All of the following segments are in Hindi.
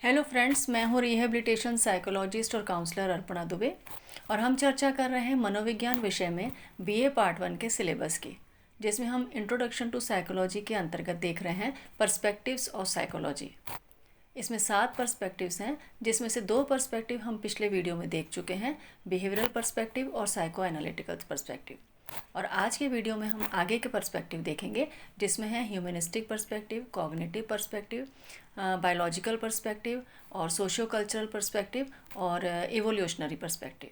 हेलो फ्रेंड्स, मैं हूँ रिहेबिलिटेशन साइकोलॉजिस्ट और काउंसलर अर्पणा दुबे। और हम चर्चा कर रहे हैं मनोविज्ञान विषय में बीए पार्ट 1 के सिलेबस की, जिसमें हम इंट्रोडक्शन टू साइकोलॉजी के अंतर्गत देख रहे हैं पर्सपेक्टिव्स ऑफ साइकोलॉजी। इसमें 7 पर्सपेक्टिव्स हैं, जिसमें से 2 पर्सपेक्टिव हम पिछले वीडियो में देख चुके हैं, बिहेवियरल पर्सपेक्टिव और साइको एनालिटिकल पर्सपेक्टिव। और आज के वीडियो में हम आगे के पर्सपेक्टिव देखेंगे, जिसमें है humanistic perspective, cognitive perspective, biological perspective और सोशियो कल्चरल पर्सपेक्टिव और इवोल्यूशनरी पर्सपेक्टिव।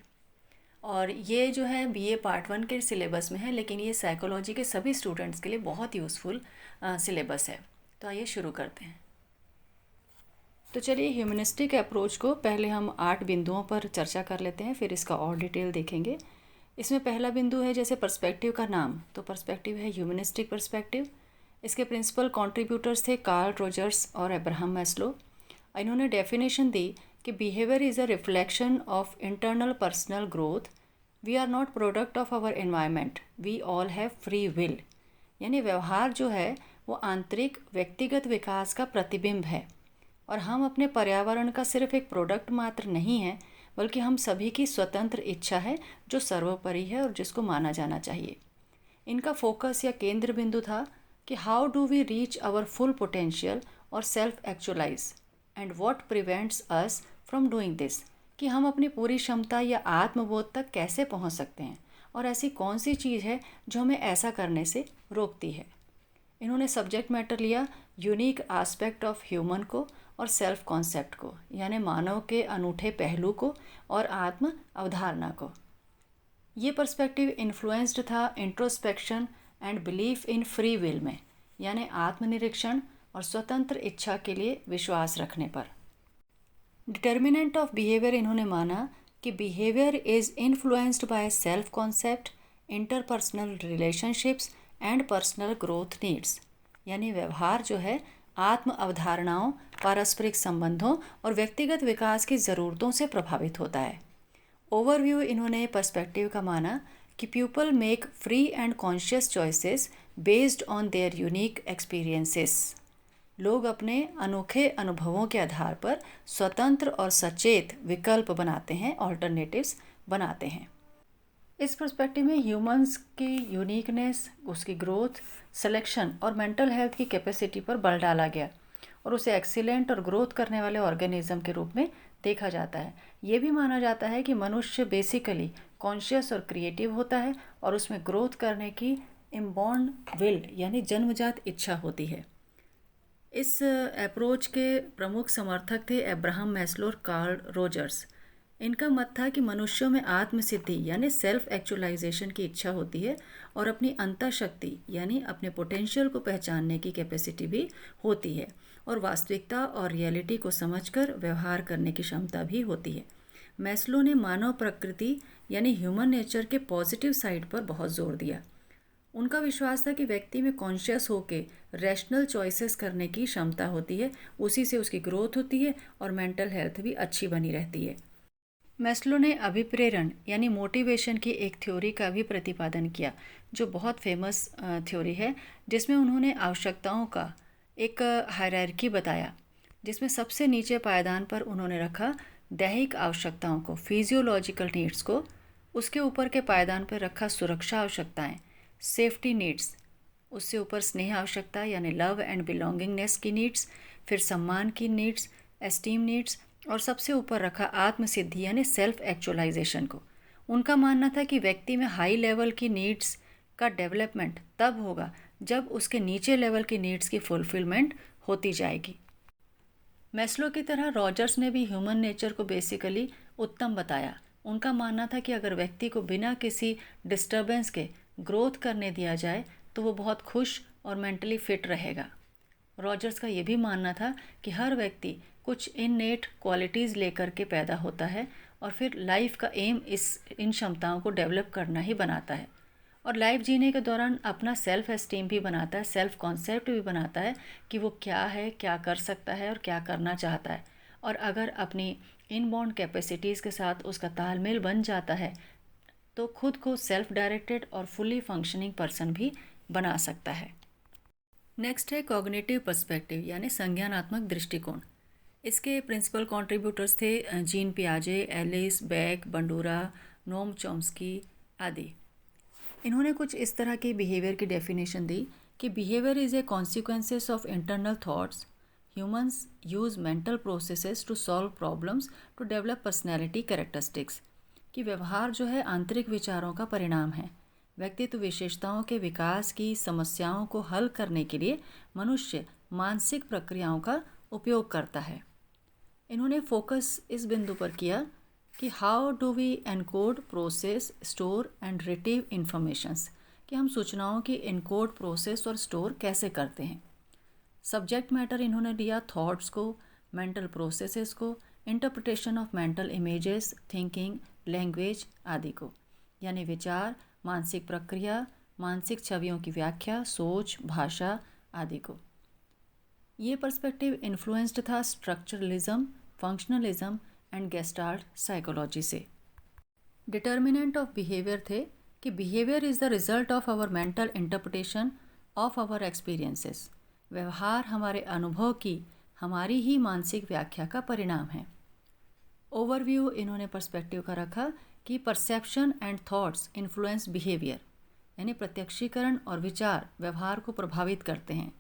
और ये जो है बीए पार्ट 1 के सिलेबस में है, लेकिन ये साइकोलॉजी के सभी स्टूडेंट्स के लिए बहुत यूज़फुल सिलेबस है। तो आइए शुरू करते हैं। तो चलिए, ह्यूमनिस्टिक अप्रोच को पहले हम 8 बिंदुओं पर चर्चा कर लेते हैं, फिर इसका और डिटेल देखेंगे। इसमें पहला बिंदु है जैसे पर्सपेक्टिव का नाम, तो पर्सपेक्टिव है ह्यूमनिस्टिक पर्सपेक्टिव। इसके प्रिंसिपल कंट्रीब्यूटर्स थे कार्ल रोजर्स और अब्राहम मैस्लो। इन्होंने डेफिनेशन दी कि behaviour is a reflection of internal personal growth. We are not product of our environment, we all have free will. यानी व्यवहार जो है वो आंतरिक व्यक्तिगत विकास का प्रतिबिंब है, और हम अपने पर्यावरण का सिर्फ एक प्रोडक्ट मात्र नहीं है, बल्कि हम सभी की स्वतंत्र इच्छा है जो सर्वोपरि है और जिसको माना जाना चाहिए। इनका फोकस या केंद्र बिंदु था कि how do we reach our full potential और self actualize, and what prevents us from doing this, कि हम अपनी पूरी क्षमता या आत्मबोध तक कैसे पहुंच सकते हैं, और ऐसी कौन सी चीज़ है जो हमें ऐसा करने से रोकती है। इन्होंने सब्जेक्ट मैटर लिया यूनिक एस्पेक्ट ऑफ ह्यूमन को और सेल्फ कॉन्सेप्ट को, यानी मानव के अनूठे पहलू को और आत्म अवधारणा को। ये पर्सपेक्टिव इन्फ्लुएंस्ड था introspection and belief in free will में, यानी आत्मनिरीक्षण और स्वतंत्र इच्छा के लिए विश्वास रखने पर। डिटर्मिनेंट ऑफ बिहेवियर इन्होंने माना कि behaviour is influenced by self concept, interpersonal relationships and personal growth needs, यानी व्यवहार जो है आत्म अवधारणाओं, पारस्परिक संबंधों और व्यक्तिगत विकास की ज़रूरतों से प्रभावित होता है। ओवरव्यू इन्होंने पर्सपेक्टिव का माना कि people make free and conscious choices based on their unique experiences. लोग अपने अनोखे अनुभवों के आधार पर स्वतंत्र और सचेत विकल्प बनाते हैं, ऑल्टरनेटिव्स बनाते हैं। इस पर्सपेक्टिव में ह्यूमंस की यूनिकनेस, उसकी ग्रोथ, सिलेक्शन और मेंटल हेल्थ की कैपेसिटी पर बल डाला गया, और उसे एक्सीलेंट और ग्रोथ करने वाले ऑर्गेनिज्म के रूप में देखा जाता है। ये भी माना जाता है कि मनुष्य बेसिकली कॉन्शियस और क्रिएटिव होता है, और उसमें ग्रोथ करने की इनबॉर्न विल यानी जन्मजात इच्छा होती है। इस अप्रोच के प्रमुख समर्थक थे अब्राहम मैस्लो और कार्ल रोजर्स। इनका मत था कि मनुष्यों में आत्मसिद्धि यानी सेल्फ एक्चुअलाइजेशन की इच्छा होती है, और अपनी अंतःशक्ति यानी अपने पोटेंशियल को पहचानने की कैपेसिटी भी होती है, और वास्तविकता और रियलिटी को समझकर व्यवहार करने की क्षमता भी होती है। मैस्लो ने मानव प्रकृति यानी ह्यूमन नेचर के पॉजिटिव साइड पर बहुत जोर दिया। उनका विश्वास था कि व्यक्ति में कॉन्शियस होके रैशनल चॉइसेस करने की क्षमता होती है, उसी से उसकी ग्रोथ होती है और मेंटल हेल्थ भी अच्छी बनी रहती है। मैस्लो ने अभिप्रेरण यानी मोटिवेशन की एक थ्योरी का भी प्रतिपादन किया, जो बहुत फेमस थ्योरी है, जिसमें उन्होंने आवश्यकताओं का एक हायरार्की बताया, जिसमें सबसे नीचे पायदान पर उन्होंने रखा दैहिक आवश्यकताओं को, फिजियोलॉजिकल नीड्स को। उसके ऊपर के पायदान पर रखा सुरक्षा आवश्यकताएं, सेफ्टी नीड्स। उससे ऊपर स्नेह आवश्यकता यानी लव एंड बिलोंगिंगनेस की नीड्स, फिर सम्मान की नीड्स, एस्टीम नीड्स, और सबसे ऊपर रखा आत्मसिद्धि यानी सेल्फ एक्चुअलाइजेशन को। उनका मानना था कि व्यक्ति में हाई लेवल की नीड्स का डेवलपमेंट तब होगा जब उसके नीचे लेवल की नीड्स की फुलफिलमेंट होती जाएगी। मैस्लो की तरह रॉजर्स ने भी ह्यूमन नेचर को बेसिकली उत्तम बताया। उनका मानना था कि अगर व्यक्ति को बिना किसी डिस्टर्बेंस के ग्रोथ करने दिया जाए तो वो बहुत खुश और मेंटली फिट रहेगा। रॉजर्स का ये भी मानना था कि हर व्यक्ति कुछ इननेट क्वालिटीज़ लेकर के पैदा होता है, और फिर लाइफ का एम इन क्षमताओं को डेवलप करना ही बनाता है, और लाइफ जीने के दौरान अपना सेल्फ एस्टीम भी बनाता है, सेल्फ कॉन्सेप्ट भी बनाता है कि वो क्या है, क्या कर सकता है और क्या करना चाहता है। और अगर अपनी इनबॉर्न कैपेसिटीज़ के साथ उसका तालमेल बन जाता है तो खुद को सेल्फ डायरेक्टेड और फुली फंक्शनिंग पर्सन भी बना सकता है। नेक्स्ट है कॉग्निटिव पर्सपेक्टिव यानी संज्ञानात्मक दृष्टिकोण। इसके प्रिंसिपल कंट्रीब्यूटर्स थे gene पियाजे, Alice, bake, Bandura, Noam Chomsky आदि। इन्होंने कुछ इस तरह की बिहेवियर की डेफिनेशन दी कि behaviour is a consequences of internal thoughts. Humans use mental processes to solve problems to develop personality characteristics. कि व्यवहार जो है आंतरिक विचारों का परिणाम है। व्यक्तित्व विशेषताओं के विकास की समस्याओं को हल करने के लिए मनुष्य मानसिक प्रक्रियाओं का उपयोग करता है। इन्होंने फोकस इस बिंदु पर किया कि how do we encode, process, store and retrieve informations, कि हम सूचनाओं की इनकोड, प्रोसेस और स्टोर कैसे करते हैं। सब्जेक्ट मैटर इन्होंने लिया थॉट्स को, मेंटल प्रोसेसेस को, interpretation of mental images, thinking, language आदि को, यानी विचार, मानसिक प्रक्रिया, मानसिक छवियों की व्याख्या, सोच, भाषा आदि को। ये पर्सपेक्टिव इन्फ्लुएंस्ड था structuralism, functionalism and gestalt psychology से। डिटर्मिनेंट ऑफ बिहेवियर थे कि behaviour is the result of our mental interpretation of our experiences. व्यवहार हमारे अनुभव की हमारी ही मानसिक व्याख्या का परिणाम है। ओवरव्यू इन्होंने पर्सपेक्टिव का रखा कि perception and thoughts influence behaviour, यानी प्रत्यक्षीकरण और विचार व्यवहार को प्रभावित करते हैं।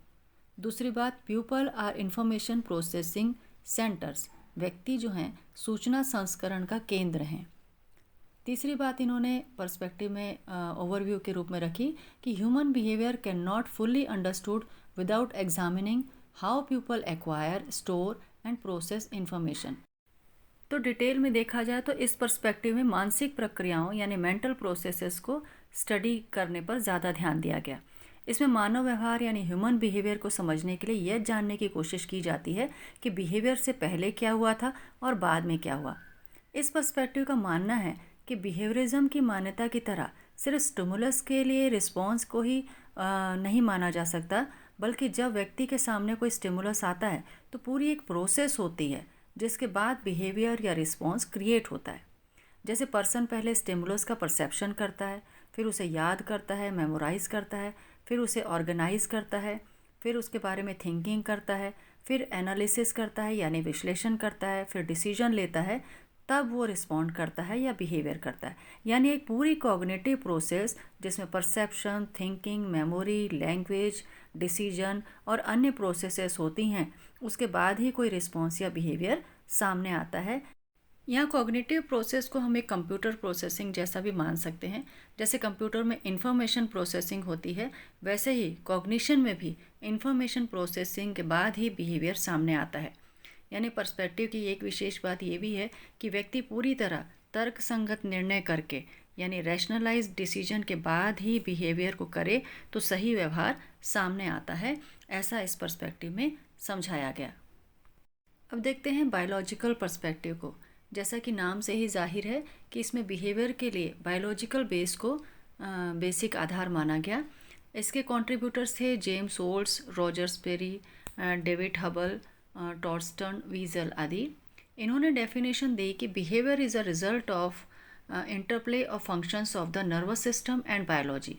दूसरी बात, people are information processing centres, व्यक्ति जो हैं सूचना संस्करण का केंद्र हैं। तीसरी बात इन्होंने पर्सपेक्टिव में ओवरव्यू के रूप में रखी कि human behaviour can not fully understood without examining how people acquire, store and process information. तो डिटेल में देखा जाए तो इस पर्सपेक्टिव में मानसिक प्रक्रियाओं यानी मेंटल प्रोसेसेस को स्टडी करने पर ज़्यादा ध्यान दिया गया। इसमें मानव व्यवहार यानी ह्यूमन बिहेवियर को समझने के लिए यह जानने की कोशिश की जाती है कि बिहेवियर से पहले क्या हुआ था और बाद में क्या हुआ। इस पर्सपेक्टिव का मानना है कि बिहेवियरिज्म की मान्यता की तरह सिर्फ स्टिमुलस के लिए रिस्पॉन्स को ही नहीं माना जा सकता, बल्कि जब व्यक्ति के सामने कोई स्टिमुलस आता है तो पूरी एक प्रोसेस होती है जिसके बाद बिहेवियर या रिस्पॉन्स क्रिएट होता है। जैसे पर्सन पहले स्टिमुलस का परसेप्शन करता है, फिर उसे याद करता है, मेमोराइज करता है, फिर उसे ऑर्गेनाइज करता है, फिर उसके बारे में थिंकिंग करता है, फिर एनालिसिस करता है यानी विश्लेषण करता है, फिर डिसीजन लेता है, तब वो रिस्पॉन्ड करता है या बिहेवियर करता है। यानी एक पूरी कॉग्निटिव प्रोसेस जिसमें perception, thinking, memory, language, decision और अन्य प्रोसेसेस होती हैं, उसके बाद ही कोई रिस्पॉन्स या बिहेवियर सामने आता है। यहाँ कॉग्निटिव प्रोसेस को हम एक कंप्यूटर प्रोसेसिंग जैसा भी मान सकते हैं। जैसे कंप्यूटर में इंफॉर्मेशन प्रोसेसिंग होती है, वैसे ही कॉग्निशन में भी इंफॉर्मेशन प्रोसेसिंग के बाद ही बिहेवियर सामने आता है। यानी पर्सपेक्टिव की एक विशेष बात ये भी है कि व्यक्ति पूरी तरह तर्कसंगत निर्णय करके यानी रैशनलाइज डिसीजन के बाद ही बिहेवियर को करे तो सही व्यवहार सामने आता है, ऐसा इस पर्सपेक्टिव में समझाया गया। अब देखते हैं बायोलॉजिकल पर्सपेक्टिव को। जैसा कि नाम से ही जाहिर है कि इसमें बिहेवियर के लिए बायोलॉजिकल बेस को बेसिक आधार माना गया। इसके कंट्रीब्यूटर्स थे James Holtz, Roger Sperry, David Hubel, Torsten Wiesel आदि। इन्होंने डेफिनेशन दी कि behaviour is a result of interplay of functions of the nervous system and biology,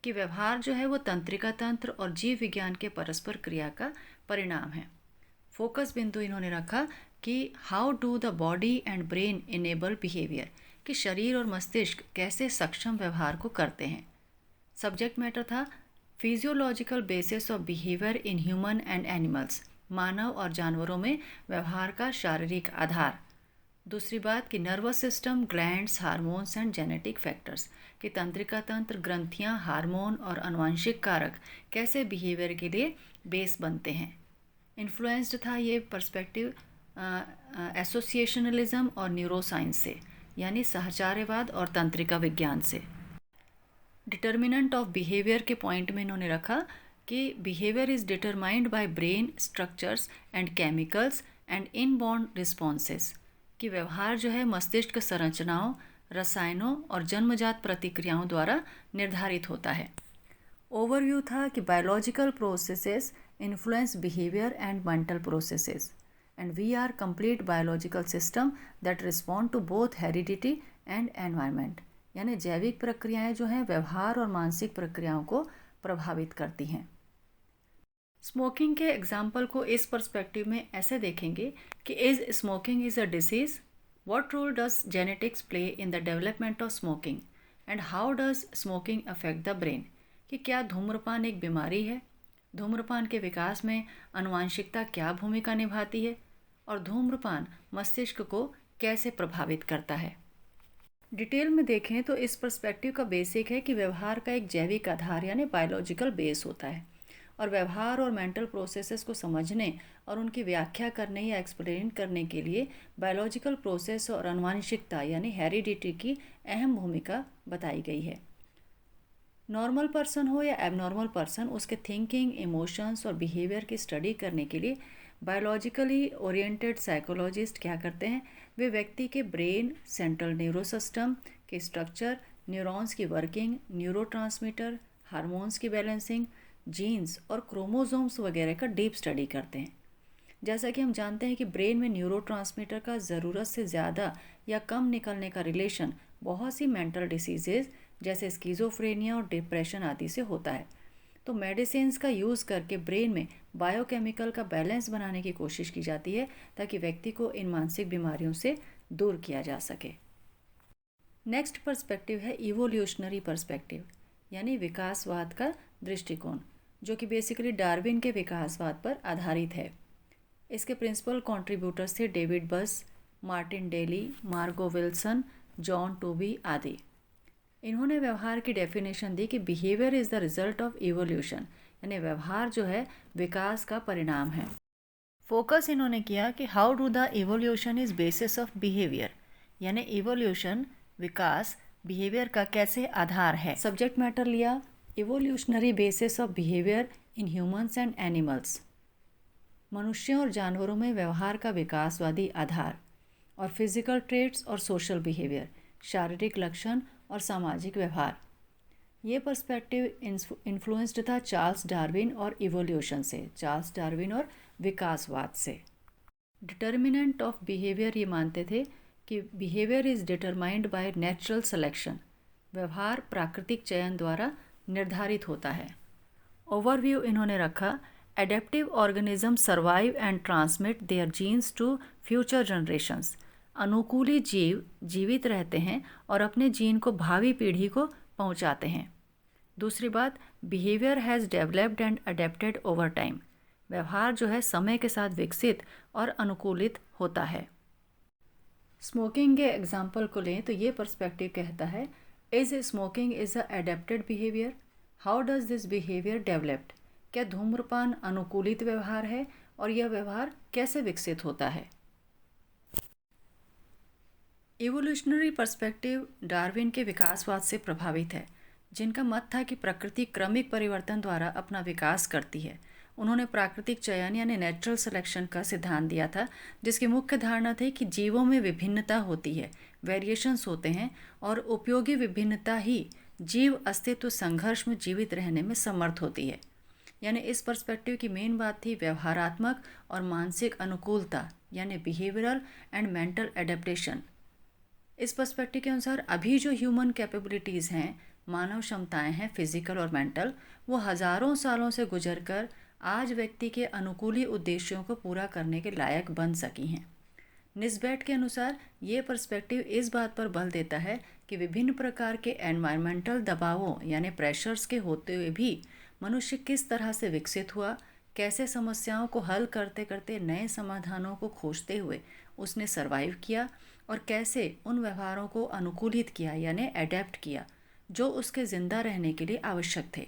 कि व्यवहार जो है वो तंत्रिका तंत्र और जीव विज्ञान के परस्पर क्रिया का परिणाम है। फोकस बिंदु इन्होंने रखा कि how do the body and brain enable behaviour, कि शरीर और मस्तिष्क कैसे सक्षम व्यवहार को करते हैं। सब्जेक्ट मैटर था physiological basis of behaviour in human and animals, मानव और जानवरों में व्यवहार का शारीरिक आधार। दूसरी बात कि nervous system, glands, hormones and genetic factors, कि तंत्रिका तंत्र, ग्रंथियां, हार्मोन और आनुवंशिक कारक कैसे बिहेवियर के लिए बेस बनते हैं। इन्फ्लुएंस्ड था ये पर्सपेक्टिव एसोसिएशनलिज्म और न्यूरोसाइंस से, यानी सहचार्यवाद और तंत्रिका विज्ञान से। डिटर्मिनेंट ऑफ बिहेवियर के पॉइंट में इन्होंने रखा कि behaviour is determined by brain structures and chemicals and inborn responses, कि व्यवहार जो है मस्तिष्क संरचनाओं, रसायनों और जन्मजात प्रतिक्रियाओं द्वारा निर्धारित होता है। ओवरव्यू था कि biological processes influence behaviour and mental processes and we are complete biological system that respond to both heredity and environment, यानी जैविक प्रक्रियाएं जो हैं व्यवहार और मानसिक प्रक्रियाओं को प्रभावित करती हैं। स्मोकिंग के एग्जाम्पल को इस पर्सपेक्टिव में ऐसे देखेंगे कि is smoking is a disease, what role does genetics play in the development of smoking and how does smoking affect the brain. कि क्या धूम्रपान एक बीमारी है, धूम्रपान के विकास में आनुवांशिकता क्या भूमिका निभाती है और धूम्रपान मस्तिष्क को कैसे प्रभावित करता है। डिटेल में देखें तो इस पर्सपेक्टिव का बेसिक है कि व्यवहार का एक जैविक आधार यानी बायोलॉजिकल बेस होता है और व्यवहार और मेंटल प्रोसेसेस को समझने और उनकी व्याख्या करने या एक्सप्लेन करने के लिए बायोलॉजिकल प्रोसेस और आनुवांशिकता यानी हेरिडिटी की अहम भूमिका बताई गई है। नॉर्मल पर्सन हो या एबनॉर्मल पर्सन, उसके थिंकिंग, इमोशंस और बिहेवियर की स्टडी करने के लिए बायोलॉजिकली ओरिएंटेड साइकोलॉजिस्ट क्या करते हैं, वे व्यक्ति के ब्रेन, सेंट्रल न्यूरो सिस्टम के स्ट्रक्चर, न्यूरॉन्स की वर्किंग, न्यूरोट्रांसमीटर, हार्मोन्स की बैलेंसिंग, जीन्स और क्रोमोसोम्स वगैरह का डीप स्टडी करते हैं। जैसा कि हम जानते हैं कि ब्रेन में न्यूरोट्रांसमीटर का ज़रूरत से ज़्यादा या कम निकलने का रिलेशन बहुत सी मेंटल डिसीजेज जैसे स्किज़ोफ्रेनिया और डिप्रेशन आदि से होता है। तो मेडिसिन्स का यूज़ करके ब्रेन में बायोकेमिकल का बैलेंस बनाने की कोशिश की जाती है ताकि व्यक्ति को इन मानसिक बीमारियों से दूर किया जा सके। नेक्स्ट पर्सपेक्टिव है इवोल्यूशनरी पर्सपेक्टिव यानी विकासवाद का दृष्टिकोण, जो कि बेसिकली डार्विन के विकासवाद पर आधारित है। इसके प्रिंसिपल कंट्रीब्यूटर्स थे डेविड बस, मार्टिन डेली, मार्गो विल्सन, जॉन टूबी आदि। इन्होंने व्यवहार की डेफिनेशन दी कि behaviour is the result of evolution, यानी व्यवहार जो है विकास का परिणाम है। फोकस इन्होंने किया कि how do the evolution is basis of behaviour, यानी इवोल्यूशन विकास बिहेवियर का कैसे आधार है। सब्जेक्ट मैटर लिया evolutionary basis of behaviour in humans and animals, मनुष्यों और जानवरों में व्यवहार का विकासवादी आधार, और फिजिकल ट्रेट्स और सोशल बिहेवियर, शारीरिक लक्षण और सामाजिक व्यवहार। ये पर्सपेक्टिव इन्फ्लुएंस्ड था चार्ल्स डार्विन और इवोल्यूशन से, चार्ल्स डार्विन और विकासवाद से। डिटर्मिनेंट ऑफ बिहेवियर ये मानते थे कि behaviour is determined by natural selection, व्यवहार प्राकृतिक चयन द्वारा निर्धारित होता है। ओवरव्यू इन्होंने रखा adaptive organism survive and transmit their genes to future generations, अनुकूली जीव जीवित रहते हैं और अपने जीन को भावी पीढ़ी को पहुंचाते हैं। दूसरी बात, behaviour has developed and adapted over time, व्यवहार जो है समय के साथ विकसित और अनुकूलित होता है। स्मोकिंग के एग्जाम्पल को लें तो ये पर्सपेक्टिव कहता है is smoking is a adapted behaviour, how does this behaviour developed, क्या धूम्रपान अनुकूलित व्यवहार है और यह व्यवहार कैसे विकसित होता है। इवोल्यूशनरी पर्सपेक्टिव डार्विन के विकासवाद से प्रभावित है, जिनका मत था कि प्रकृति क्रमिक परिवर्तन द्वारा अपना विकास करती है। उन्होंने प्राकृतिक चयन यानी नेचुरल सिलेक्शन का सिद्धांत दिया था, जिसकी मुख्य धारणा थी कि जीवों में विभिन्नता होती है, वेरिएशंस होते हैं और उपयोगी विभिन्नता ही जीव अस्तित्व संघर्ष में जीवित रहने में समर्थ होती है। यानी इस पर्सपेक्टिव की मेन बात थी व्यवहारात्मक और मानसिक अनुकूलता यानी बिहेवियरल एंड मेंटल एडेप्टेशन। इस पर्सपेक्टिव के अनुसार अभी जो ह्यूमन कैपेबिलिटीज़ हैं, मानव क्षमताएं हैं फिजिकल और मेंटल, वो हज़ारों सालों से गुजरकर आज व्यक्ति के अनुकूली उद्देश्यों को पूरा करने के लायक बन सकी हैं। निस्बेट के अनुसार ये पर्सपेक्टिव इस बात पर बल देता है कि विभिन्न प्रकार के एनवायरमेंटल दबावों यानी प्रेशर्स के होते हुए भी मनुष्य किस तरह से विकसित हुआ, कैसे समस्याओं को हल करते करते नए समाधानों को खोजते हुए उसने सरवाइव किया और कैसे उन व्यवहारों को अनुकूलित किया यानी अडेप्ट किया जो उसके ज़िंदा रहने के लिए आवश्यक थे।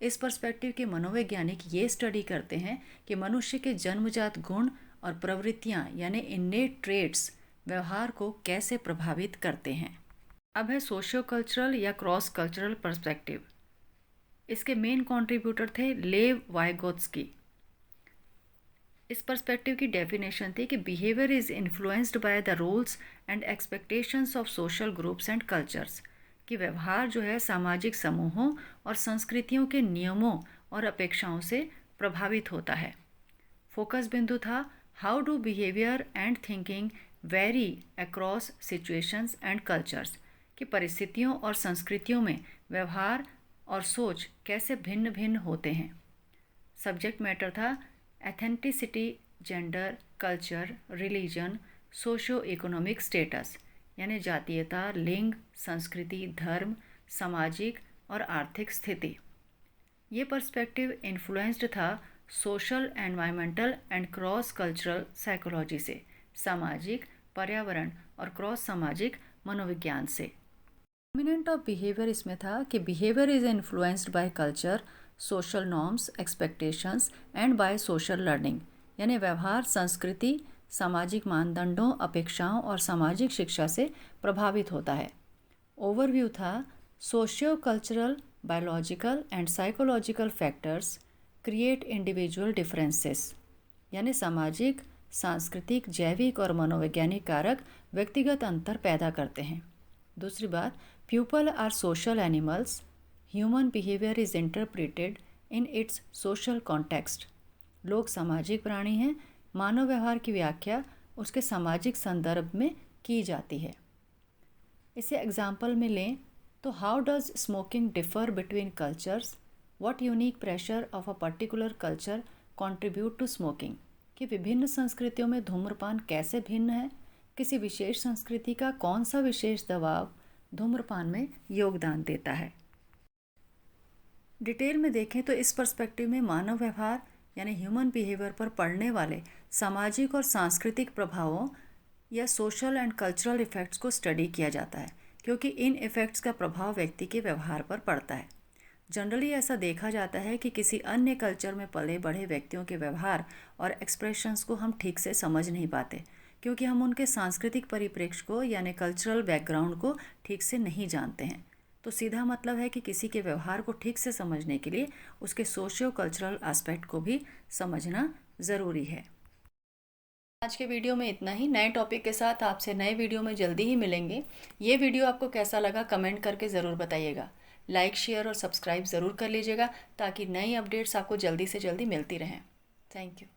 इस पर्सपेक्टिव के मनोवैज्ञानिक ये स्टडी करते हैं कि मनुष्य के जन्मजात गुण और प्रवृत्तियाँ यानी इन्नेट ट्रेट्स व्यवहार को कैसे प्रभावित करते हैं। अब है सोशियो कल्चरल या क्रॉस कल्चरल पर्सपेक्टिव। इसके मेन कंट्रीब्यूटर थे लेव वाइगोत्स्की। इस पर्सपेक्टिव की डेफिनेशन थी कि behaviour is influenced by the rules and expectations of social groups and cultures, कि व्यवहार जो है सामाजिक समूहों और संस्कृतियों के नियमों और अपेक्षाओं से प्रभावित होता है। फोकस बिंदु था how do behaviour and thinking vary across situations and cultures, कि परिस्थितियों और संस्कृतियों में व्यवहार और सोच कैसे भिन्न भिन्न होते हैं। सब्जेक्ट मैटर था ethnicity, gender, culture, religion, socio economic status, यानी जातीयता, लिंग, संस्कृति, धर्म, सामाजिक और आर्थिक स्थिति। ये पर्सपेक्टिव इन्फ्लुएंस्ड था social, environmental and cross cultural psychology से, सामाजिक, पर्यावरण और क्रॉस सामाजिक मनोविज्ञान से। डोमिनेंट ऑफ बिहेवियर इसमें था कि behaviour is influenced by culture, social norms, expectations and by social learning, यानी व्यवहार संस्कृति, सामाजिक मानदंडों, अपेक्षाओं और सामाजिक शिक्षा से प्रभावित होता है। ओवरव्यू था socio cultural, biological and psychological factors create individual differences, यानी सामाजिक, सांस्कृतिक, जैविक और मनोवैज्ञानिक कारक व्यक्तिगत अंतर पैदा करते हैं। दूसरी बात, people are social animals, human behaviour is interpreted in its social context. लोग सामाजिक प्राणी हैं, मानव व्यवहार की व्याख्या उसके सामाजिक संदर्भ में की जाती है। इसे एग्जाम्पल में लें तो how does smoking differ between cultures, what unique pressure of a particular culture contribute to smoking, कि विभिन्न संस्कृतियों में धूम्रपान कैसे भिन्न है, किसी विशेष संस्कृति का कौन सा विशेष दबाव धूम्रपान में योगदान देता है। डिटेल में देखें तो इस पर्सपेक्टिव में मानव व्यवहार यानी ह्यूमन बिहेवियर पर पड़ने वाले सामाजिक और सांस्कृतिक प्रभावों या सोशल एंड कल्चरल इफ़ेक्ट्स को स्टडी किया जाता है, क्योंकि इन इफ़ेक्ट्स का प्रभाव व्यक्ति के व्यवहार पर पड़ता है। जनरली ऐसा देखा जाता है कि किसी अन्य कल्चर में पले बढ़े व्यक्तियों के व्यवहार और एक्सप्रेशंस को हम ठीक से समझ नहीं पाते, क्योंकि हम उनके सांस्कृतिक परिप्रेक्ष्य को यानी कल्चरल बैकग्राउंड को ठीक से नहीं जानते हैं। तो सीधा मतलब है कि किसी के व्यवहार को ठीक से समझने के लिए उसके सोशियो कल्चरल एस्पेक्ट को भी समझना ज़रूरी है। आज के वीडियो में इतना ही। नए टॉपिक के साथ आपसे नए वीडियो में जल्दी ही मिलेंगे। ये वीडियो आपको कैसा लगा कमेंट करके ज़रूर बताइएगा। लाइक, शेयर और सब्सक्राइब ज़रूर कर लीजिएगा ताकि नई अपडेट्स आपको जल्दी से जल्दी मिलती रहें। Thank you.